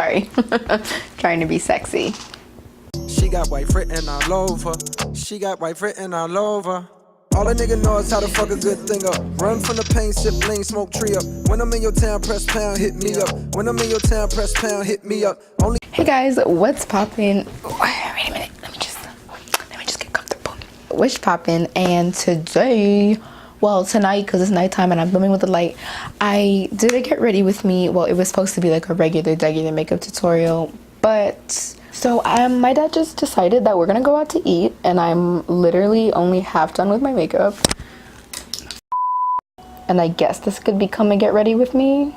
Sorry. Trying to be sexy. She got white written all over. She got white written all over. All a nigga know is how to fuck a good thing up. Run from the pain, sip lean, smoke tree up. When I'm in your town, press pound, hit me up. When I'm in your town, press pound, hit me up. Only. Hey guys, what's poppin'? Wait a minute. Let me just get comfortable. What's poppin'? And today, well, tonight, because it's nighttime and I'm filming with the light, I did a get ready with me. Well, it was supposed to be like a regular makeup tutorial, but so my dad just decided that we're gonna go out to eat, and I'm literally only half done with my makeup. And I guess this could become a get ready with me.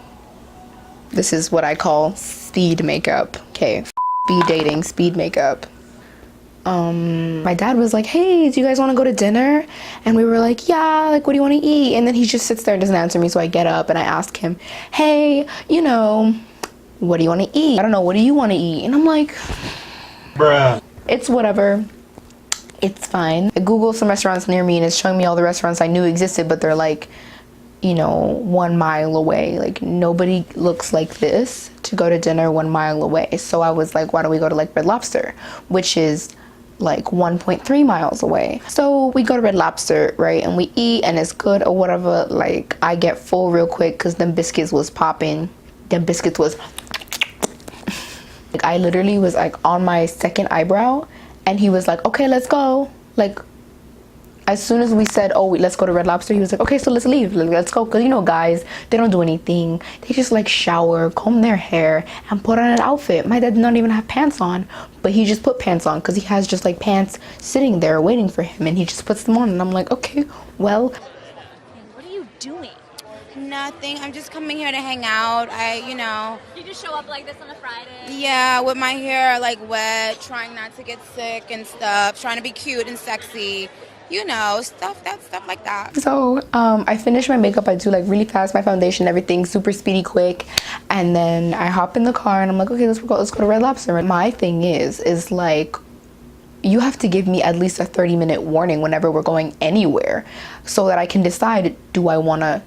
This is what I call speed makeup. Okay, speed dating, speed makeup. My dad was like, hey, do you guys want to go to dinner? And we were like, yeah, like, what do you want to eat? And then he just sits there and doesn't answer me, so I get up and I ask him, hey, you know, what do you want to eat? I don't know, what do you want to eat? And I'm like, bruh, it's whatever, it's fine. I googled some restaurants near me and it's showing me all the restaurants I knew existed, but they're like, you know, 1 mile away. Like, nobody looks like this to go to dinner 1 mile away. So I was like, why don't we go to like Red Lobster, which is like 1.3 miles away. So we go to Red Lobster, right, and we eat and it's good or whatever. Like, I get full real quick because them biscuits was popping. Them biscuits was like, I literally was like on my second eyebrow, and he was like, okay, let's go. Like, as soon as we said, oh, let's go to Red Lobster, he was like, okay, so let's leave, like, let's go. Because, you know, guys, they don't do anything. They just like shower, comb their hair, and put on an outfit. My dad did not even have pants on, but he just put pants on because he has just like pants sitting there waiting for him, and he just puts them on. And I'm like, okay, well. What are you doing? Nothing. I'm just coming here to hang out. You just show up like this on a Friday? Yeah, with my hair like wet, trying not to get sick and stuff, trying to be cute and sexy. You know, stuff like that. So I finish my makeup. I do like really fast my foundation, everything super speedy, quick, and then I hop in the car and I'm like, okay, let's go to Red Lobster. My thing is like, you have to give me at least a 30-minute warning whenever we're going anywhere, so that I can decide, do I want to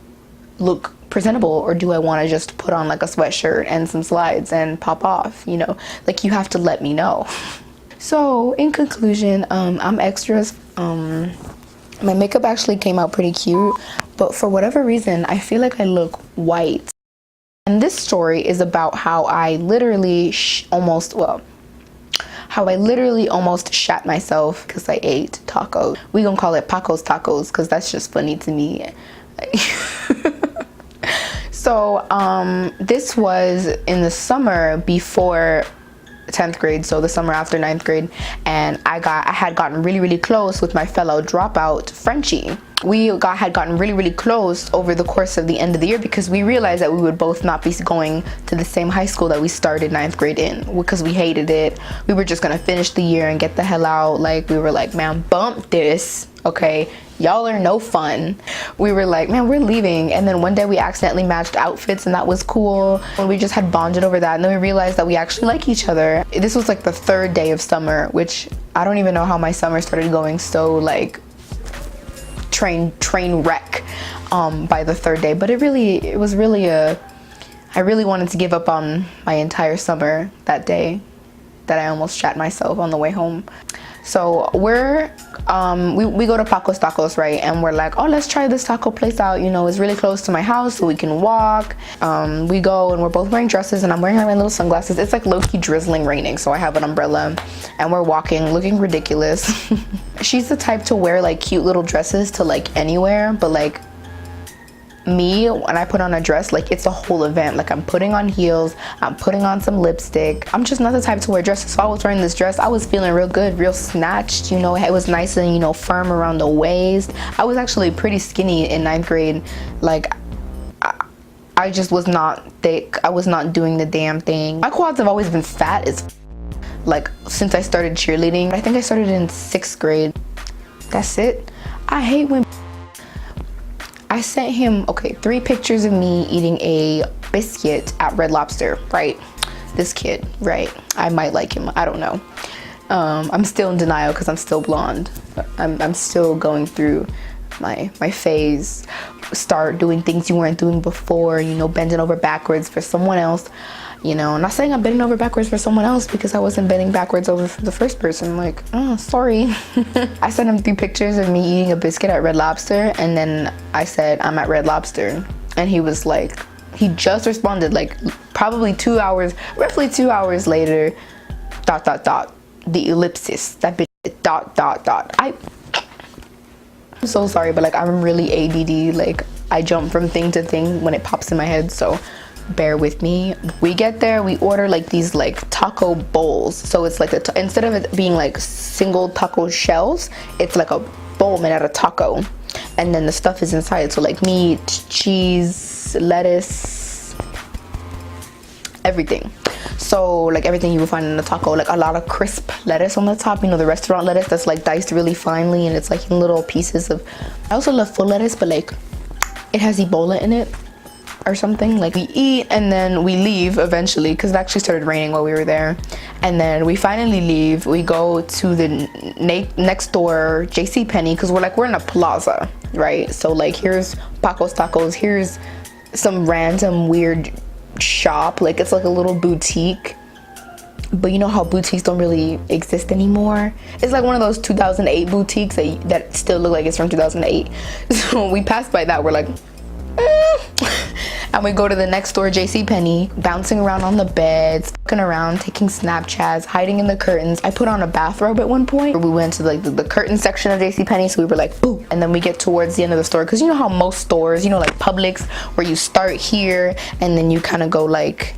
look presentable or do I want to just put on like a sweatshirt and some slides and pop off, you know? Like, you have to let me know. So in conclusion, I'm extras. My makeup actually came out pretty cute, but for whatever reason I feel like I look white. And this story is about how I literally almost shat myself because I ate tacos. We gonna call it Paco's tacos because that's just funny to me. So this was in the summer before 10th grade, so the summer after 9th grade, and I had gotten really close with my fellow dropout Frenchie. We had gotten really close over the course of the end of the year because we realized that we would both not be going to the same high school that we started 9th grade in because we hated it. We were just gonna finish the year and get the hell out. Like, we were like, man, bump this, okay? Y'all are no fun. We were like, man, we're leaving. And then one day we accidentally matched outfits, and that was cool. And we just had bonded over that, and then we realized that we actually like each other. This was like the 3rd day of summer, which I don't even know how my summer started going so like train wreck by the 3rd day. But it was really I really wanted to give up on my entire summer that day, that I almost shat myself on the way home. So we go to Paco's Tacos, right? And we're like, oh, let's try this taco place out. You know, it's really close to my house, so we can walk. We go and we're both wearing dresses, and I'm wearing my little sunglasses. It's like low-key drizzling, raining, so I have an umbrella, and we're walking, looking ridiculous. She's the type to wear like cute little dresses to like anywhere, but like me, when I put on a dress, like, it's a whole event. Like, I'm putting on heels, I'm putting on some lipstick. I'm just not the type to wear dresses. So I was wearing this dress, I was feeling real good, real snatched, you know. It was nice and, you know, firm around the waist. I was actually pretty skinny in 9th grade. Like, I just was not thick. I was not doing the damn thing. My quads have always been fat as like since I started cheerleading. I think I started in 6th grade. That's it. I hate when I sent him, okay, 3 pictures of me eating a biscuit at Red Lobster, right? This kid, right? I might like him, I don't know. I'm still in denial because I'm still blonde. I'm still going through my phase, start doing things you weren't doing before, you know, bending over backwards for someone else. You know, I'm not saying I'm bending over backwards for someone else because I wasn't bending backwards over for the first person. Like, oh, sorry. I sent him 3 pictures of me eating a biscuit at Red Lobster, and then I said, I'm at Red Lobster. And he was like, he just responded, like, probably 2 hours, roughly 2 hours later, ... the ellipsis, that bitch, ... I'm so sorry, but like, I'm really ADD. Like, I jump from thing to thing when it pops in my head, so bear with me. We get there, we order like these like taco bowls. So it's like instead of it being like single taco shells, it's like a bowl made out of taco, and then the stuff is inside. So like meat, cheese, lettuce, everything. So like everything you would find in a taco, like a lot of crisp lettuce on the top, you know, the restaurant lettuce that's like diced really finely, and it's like in little pieces of, I also love full lettuce, but like it has Ebola in it or something. Like, we eat and then we leave eventually because it actually started raining while we were there, and then we finally leave. We go to the next door JCPenney because we're in a plaza, right? So like, here's Paco's Tacos, here's some random weird shop, like it's like a little boutique, but you know how boutiques don't really exist anymore. It's like one of those 2008 boutiques that still look like it's from 2008. So we passed by that, we're like and we go to the next door JCPenney, bouncing around on the beds, fucking around, taking Snapchats, hiding in the curtains. I put on a bathrobe at one point. We went to like the curtain section of JCPenney, so we were like, boo. And then we get towards the end of the store, because you know how most stores, you know, like Publix, where you start here and then you kind of go like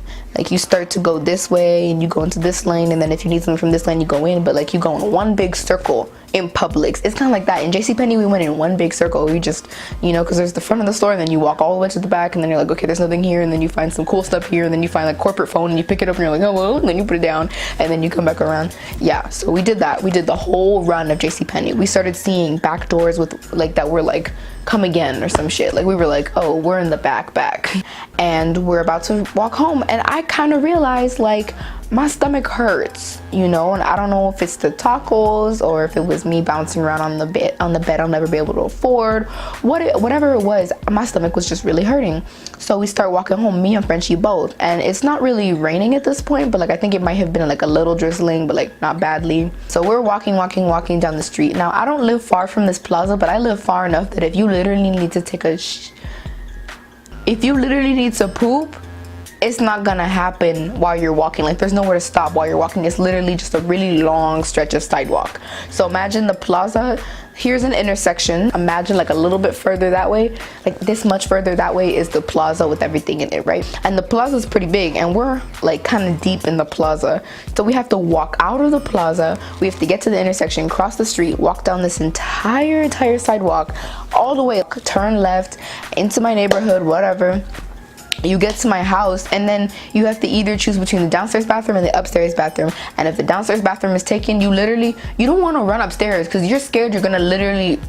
you start to go this way and you go into this lane, and then if you need something from this lane you go in, but like you go in one big circle. In Publix, it's kind of like that. In JCPenney, we went in one big circle. We just, you know, because there's the front of the store, and then you walk all the way to the back, and then you're like, okay, there's nothing here, and then you find some cool stuff here, and then you find like corporate phone, and you pick it up, and you're like, hello, and then you put it down, and then you come back around. Yeah, so we did that. We did the whole run of JCPenney. We started seeing back doors with like that were like, come again or some shit. Like, we were like, oh, we're in the back, and we're about to walk home, and I kind of realized like my stomach hurts, you know, and I don't know if it's the tacos or if it was me bouncing around on the bed I'll never be able to afford. Whatever it was, my stomach was just really hurting. So we start walking home, me and Frenchie both, and it's not really raining at this point, but like I think it might have been like a little drizzling, but like not badly. So we're walking down the street. Now, I don't live far from this plaza, but I live far enough that if you literally need to poop, it's not gonna happen while you're walking. Like, there's nowhere to stop while you're walking. It's literally just a really long stretch of sidewalk. So imagine the plaza, here's an intersection. Imagine like a little bit further that way, like this much further that way is the plaza with everything in it, right? And the plaza is pretty big, and we're like kind of deep in the plaza. So we have to walk out of the plaza, we have to get to the intersection, cross the street, walk down this entire sidewalk all the way, turn left into my neighborhood, whatever. You get to my house, and then you have to either choose between the downstairs bathroom and the upstairs bathroom. And if the downstairs bathroom is taken, you don't want to run upstairs because you're scared you're gonna literally,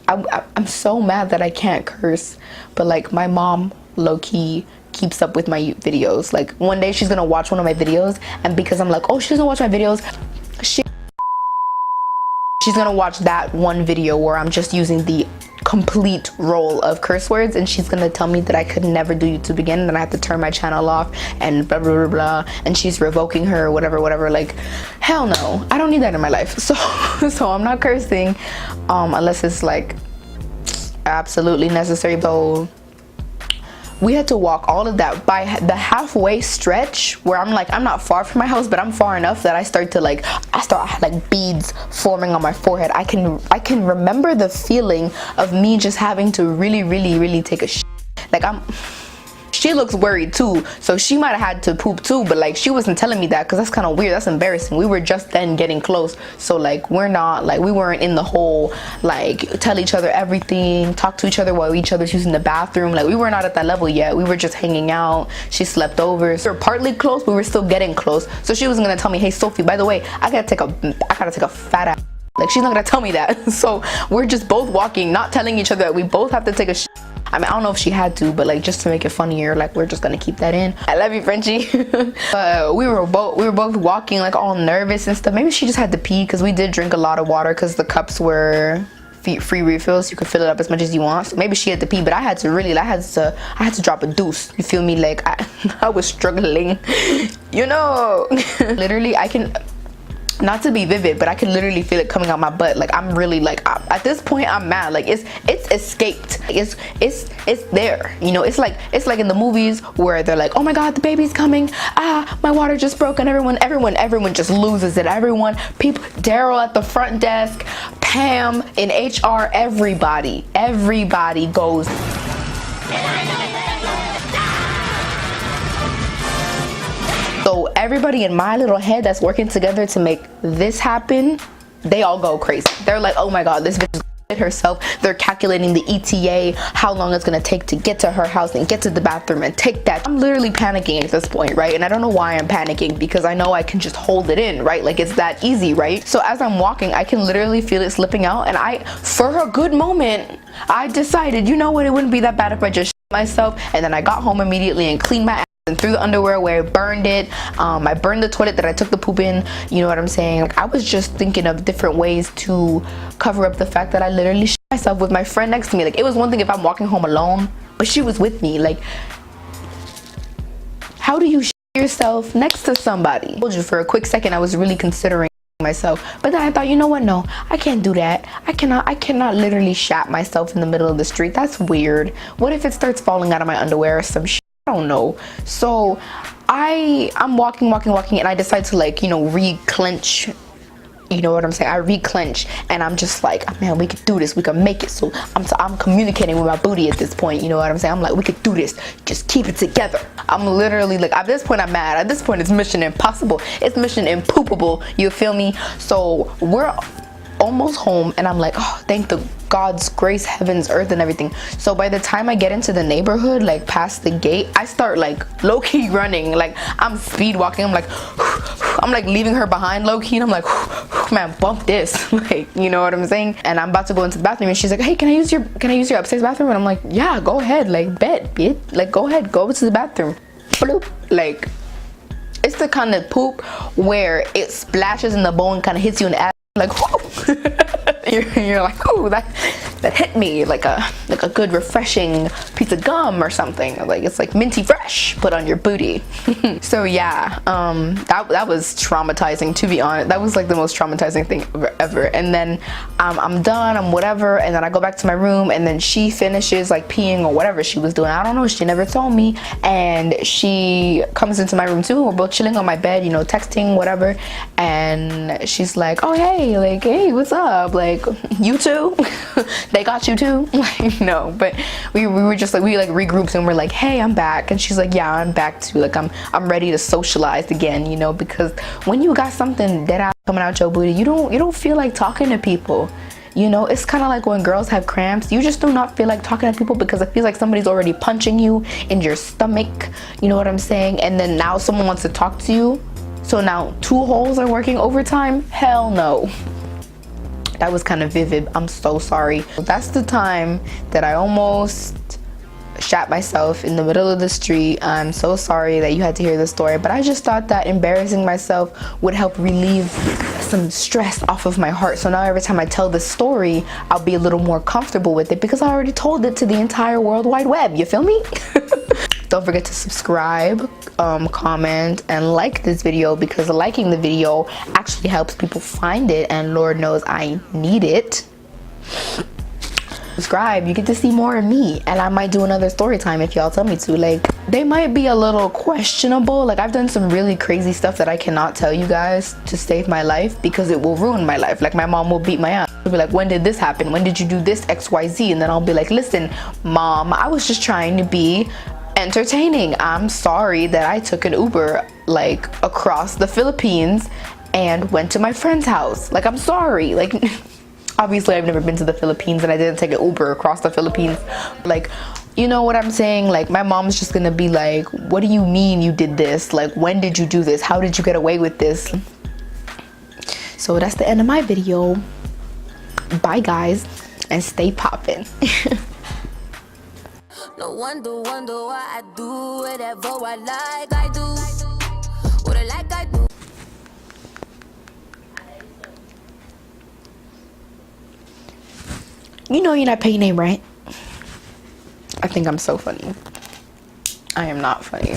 I'm so mad that I can't curse, but like my mom low-key keeps up with my videos. Like, one day she's gonna watch one of my videos, and because I'm like, oh, she doesn't watch my videos, she's gonna watch that one video where I'm just using the complete roll of curse words, and she's gonna tell me that I could never do YouTube again, and then I have to turn my channel off and blah blah blah blah, and she's revoking her, whatever. Like, hell no, I don't need that in my life. So I'm not cursing unless it's like absolutely necessary. So we had to walk all of that. By the halfway stretch where I'm like, I'm not far from my house, but I'm far enough that I had like beads forming on my forehead. I can remember the feeling of me just having to really take a shit. Like, she looks worried too, so she might have had to poop too, but like she wasn't telling me that because that's kind of weird. That's embarrassing. We were just then getting close, so like we weren't in the whole like tell each other everything, talk to each other while each other's using the bathroom. Like, we were not at that level yet. We were just hanging out. She slept over, so we were partly close, but we were still getting close. So she was gonna tell me, hey Sophie, by the way, I gotta take a fat ass. Like, she's not gonna tell me that. So we're just both walking, not telling each other that we both have to take a shit. I mean, I don't know if she had to, but like, just to make it funnier, like, we're just gonna keep that in. I love you, Frenchie. We were both walking like all nervous and stuff. Maybe she just had to pee, because we did drink a lot of water because the cups were free refills. You could fill it up as much as you want. So maybe she had to pee, but I had to drop a deuce. You feel me? Like I was struggling, you know. Literally, I can, not to be vivid, but I can literally feel it coming out my butt. Like I'm really like, at this point I'm mad. Like it's escaped. It's there, you know. It's like in the movies where they're like, oh my god, the baby's coming, my water just broke, and everyone just loses it. Everyone, people, Daryl at the front desk, Pam in HR, everybody goes. So everybody in my little head that's working together to make this happen, they all go crazy. They're like, oh my god, this bitch is shit herself. They're calculating the ETA, how long it's gonna take to get to her house and get to the bathroom and take that. I'm literally panicking at this point, right? And I don't know why I'm panicking, because I know I can just hold it in, right? Like it's that easy, right? So as I'm walking, I can literally feel it slipping out, and for a good moment, I decided, you know what, it wouldn't be that bad if I just shit myself. And then I got home immediately and cleaned my ass and threw the underwear away, burned it. I burned the toilet that I took the poop in. You know what I'm saying? Like, I was just thinking of different ways to cover up the fact that I literally shit myself with my friend next to me. Like, it was one thing if I'm walking home alone, but she was with me. Like, how do you shit yourself next to somebody? I told you, for a quick second I was really considering myself, but then I thought, you know what, no, I can't do that. I cannot literally shat myself in the middle of the street. That's weird. What if it starts falling out of my underwear or some shit? I don't know. So I'm walking, and I decide to, like, you know, re-clench. You know what I'm saying? I re-clench, and I'm just like, man, we could do this. We can make it. So I'm communicating with my booty at this point. You know what I'm saying? I'm like, we could do this. Just keep it together. I'm literally like, at this point I'm mad. At this point it's mission impossible. It's mission impoopable. You feel me? So we're almost home, and I'm like, oh, thank the God's grace, heavens, earth, and everything. So by the time I get into the neighborhood, like past the gate, I start like low-key running. Like I'm speed walking. I'm like leaving her behind low-key, and I'm like, man, bump this. Like, you know what I'm saying? And I'm about to go into the bathroom, and she's like, hey, can I use your upstairs bathroom? And I'm like, yeah, go ahead. Like, bet, bitch. Like, go ahead, go to the bathroom. Bloop. Like, it's the kind of poop where it splashes in the bowl and kind of hits you in the ass. Like, you're like, oh, that hit me like a good refreshing piece of gum or something. Like, it's like minty fresh put on your booty. So yeah, that was traumatizing, to be honest. That was like the most traumatizing thing ever. And then I'm done, I'm whatever, and then I go back to my room, and then she finishes like peeing or whatever she was doing. I don't know, she never told me. And she comes into my room too. We're both chilling on my bed, you know, texting, whatever. And she's like, oh hey, like, hey, what's up? Like, you too? They got you too? Like, no, but we were just like, we like regrouped, and we're like, hey, I'm back. And she's like, yeah, I'm back too. Like, I'm ready to socialize again, you know, because when you got something dead out coming out your booty, you don't feel like talking to people. You know, it's kind of like when girls have cramps. You just do not feel like talking to people because it feels like somebody's already punching you in your stomach. You know what I'm saying? And then now someone wants to talk to you. So now 2 holes are working overtime? Hell no. That was kind of vivid. I'm so sorry. That's the time that I almost shat myself in the middle of the street. I'm so sorry that you had to hear the story, but I just thought that embarrassing myself would help relieve some stress off of my heart. So now every time I tell this story, I'll be a little more comfortable with it because I already told it to the entire World Wide Web. You feel me? Don't forget to subscribe, comment, and like this video, because liking the video actually helps people find it, and Lord knows I need it. Subscribe, you get to see more of me, and I might do another story time if y'all tell me to. Like, they might be a little questionable. Like, I've done some really crazy stuff that I cannot tell you guys to save my life because it will ruin my life. Like, my mom will beat my ass. She'll be like, when did this happen? When did you do this XYZ? And then I'll be like, listen, mom, I was just trying to be entertaining. I'm sorry that I took an Uber like across the Philippines and went to my friend's house. Like, I'm sorry. Like, obviously I've never been to the Philippines and I didn't take an Uber across the Philippines. Like, you know what I'm saying? Like, my mom's just gonna be like, what do you mean you did this? Like, when did you do this? How did you get away with this? So that's the end of my video. Bye guys, and stay poppin'. No wonder why I do whatever I like. I do what I like. I do. you know you're not paying their rent. I think I'm so funny. I am not funny.